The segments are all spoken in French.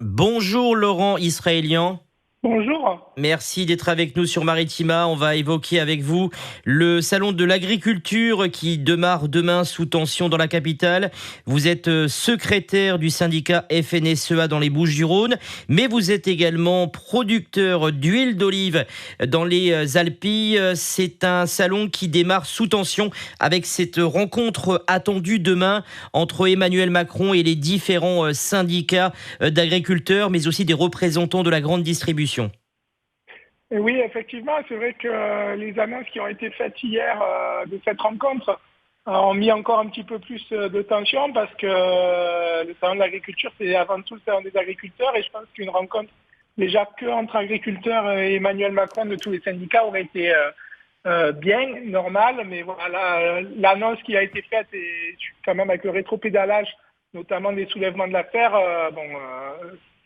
Bonjour Laurent Israélian. Bonjour. Merci d'être avec nous sur Maritima. On va évoquer avec vous le salon de l'agriculture qui démarre demain sous tension dans la capitale. Vous êtes secrétaire du syndicat FNSEA dans les Bouches-du-Rhône, mais vous êtes également producteur d'huile d'olive dans les Alpilles. C'est un salon qui démarre sous tension avec cette rencontre attendue demain entre Emmanuel Macron et les différents syndicats d'agriculteurs, mais aussi des représentants de la grande distribution. Et oui, effectivement, c'est vrai que les annonces qui ont été faites hier de cette rencontre ont mis encore un petit peu plus de tension parce que le salon de l'agriculture, c'est avant tout le salon des agriculteurs et je pense qu'une rencontre déjà que entre agriculteurs et Emmanuel Macron de tous les syndicats aurait été bien, normale, mais voilà, l'annonce qui a été faite et quand même avec le rétropédalage, notamment des soulèvements de la terre,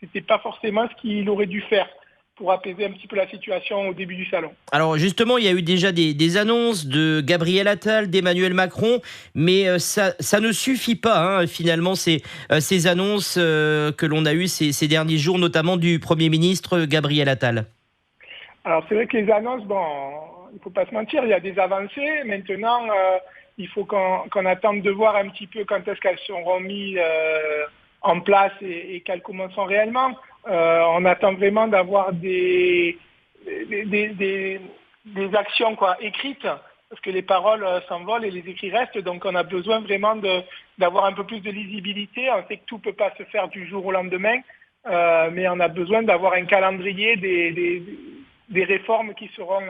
c'était pas forcément ce qu'il aurait dû faire pour apaiser un petit peu la situation au début du salon. Alors justement, il y a eu déjà des annonces de Gabriel Attal, d'Emmanuel Macron, mais ça ne suffit pas finalement ces annonces que l'on a eues ces derniers jours, notamment du Premier ministre Gabriel Attal. Alors c'est vrai que les annonces, bon, il faut pas se mentir, il y a des avancées. Maintenant, il faut qu'on attende de voir un petit peu quand est-ce qu'elles seront mises en place et qu'elles commenceront réellement. On attend vraiment d'avoir des actions écrites, parce que les paroles s'envolent et les écrits restent. Donc on a besoin vraiment d'avoir un peu plus de lisibilité. On sait que tout ne peut pas se faire du jour au lendemain, mais on a besoin d'avoir un calendrier des réformes qui seront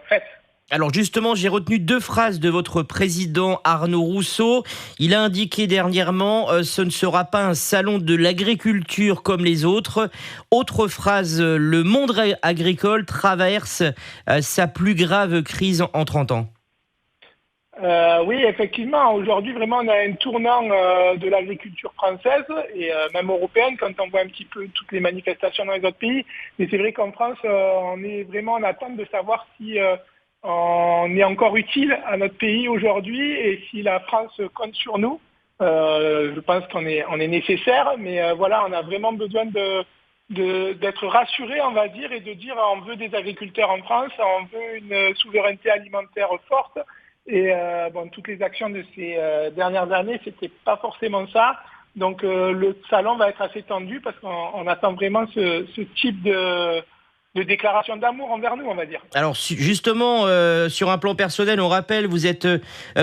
faites. Alors justement, j'ai retenu deux phrases de votre président Arnaud Rousseau. Il a indiqué dernièrement ce ne sera pas un salon de l'agriculture comme les autres. Autre phrase, le monde agricole traverse sa plus grave crise en 30 ans. Oui, effectivement, aujourd'hui, vraiment, on a un tournant de l'agriculture française et même européenne quand on voit un petit peu toutes les manifestations dans les autres pays. Mais c'est vrai qu'en France, on est vraiment en attente de savoir si on est encore utile à notre pays aujourd'hui et si la France compte sur nous. Je pense qu'on est nécessaire, mais voilà, on a vraiment besoin d'être rassuré, on va dire, et de dire on veut des agriculteurs en France, on veut une souveraineté alimentaire forte. Et toutes les actions de ces dernières années, c'était pas forcément ça. Donc le salon va être assez tendu parce qu'on attend vraiment ce type de déclaration d'amour envers nous, on va dire. Alors justement, sur un plan personnel, on rappelle, vous êtes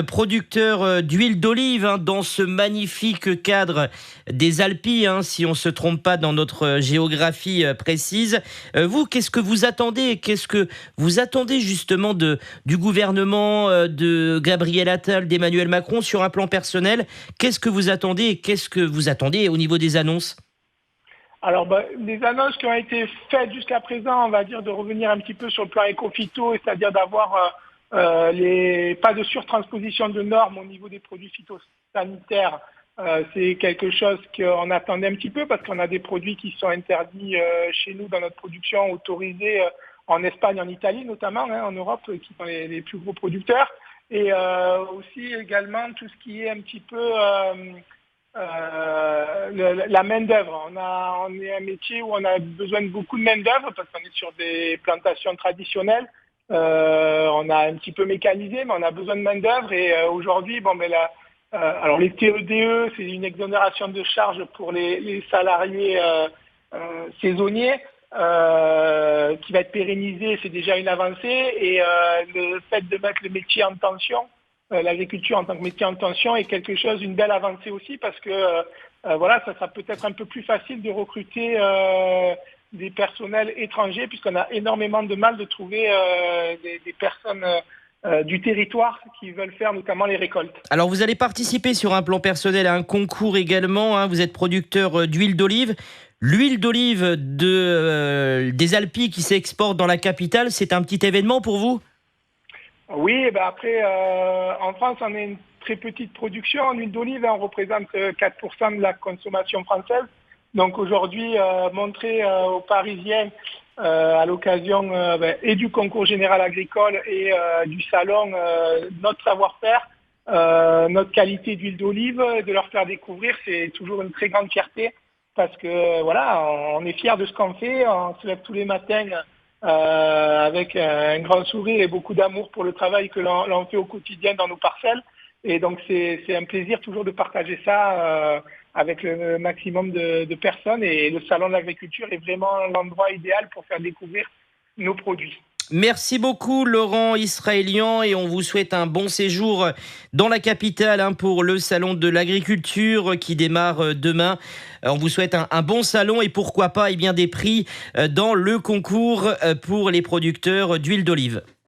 producteur d'huile d'olive dans ce magnifique cadre des Alpilles, si on ne se trompe pas dans notre géographie précise. Vous, qu'est-ce que vous attendez? Qu'est-ce que vous attendez justement du gouvernement de Gabriel Attal, d'Emmanuel Macron sur un plan personnel? Qu'est-ce que vous attendez et qu'est-ce que vous attendez au niveau des annonces? Alors, les annonces qui ont été faites jusqu'à présent, on va dire de revenir un petit peu sur le plan éco-phyto, c'est-à-dire d'avoir pas de surtransposition de normes au niveau des produits phytosanitaires. C'est quelque chose qu'on attendait un petit peu parce qu'on a des produits qui sont interdits chez nous dans notre production, autorisés en Espagne, en Italie notamment, en Europe, qui sont les plus gros producteurs. Et aussi également tout ce qui est un petit peu la main-d'œuvre. On est un métier où on a besoin de beaucoup de main-d'œuvre parce qu'on est sur des plantations traditionnelles. On a un petit peu mécanisé, mais on a besoin de main-d'œuvre. Et aujourd'hui, alors les TEDE, c'est une exonération de charges pour les salariés saisonniers. Qui va être pérennisée, c'est déjà une avancée. Et le fait de mettre le métier en tension, l'agriculture en tant que métier en tension est quelque chose, une belle avancée aussi parce que ça sera peut-être un peu plus facile de recruter des personnels étrangers puisqu'on a énormément de mal de trouver des personnes du territoire qui veulent faire notamment les récoltes. Alors vous allez participer sur un plan personnel à un concours également, vous êtes producteur d'huile d'olive. L'huile d'olive des Alpilles qui s'exporte dans la capitale, c'est un petit événement pour vous? Oui, après, en France, on a une très petite production en huile d'olive, on représente 4% de la consommation française. Donc aujourd'hui, montrer aux Parisiens à l'occasion et du concours général agricole et du salon notre savoir-faire, notre qualité d'huile d'olive, de leur faire découvrir, c'est toujours une très grande fierté. parce que voilà, on est fiers de ce qu'on fait, on se lève tous les matins avec un grand sourire et beaucoup d'amour pour le travail que l'on fait au quotidien dans nos parcelles. Et donc c'est un plaisir toujours de partager ça avec le maximum de personnes. Et le Salon de l'agriculture est vraiment l'endroit idéal pour faire découvrir nos produits. Merci beaucoup Laurent Israélian et on vous souhaite un bon séjour dans la capitale pour le salon de l'agriculture qui démarre demain. On vous souhaite un bon salon et pourquoi pas des prix dans le concours pour les producteurs d'huile d'olive.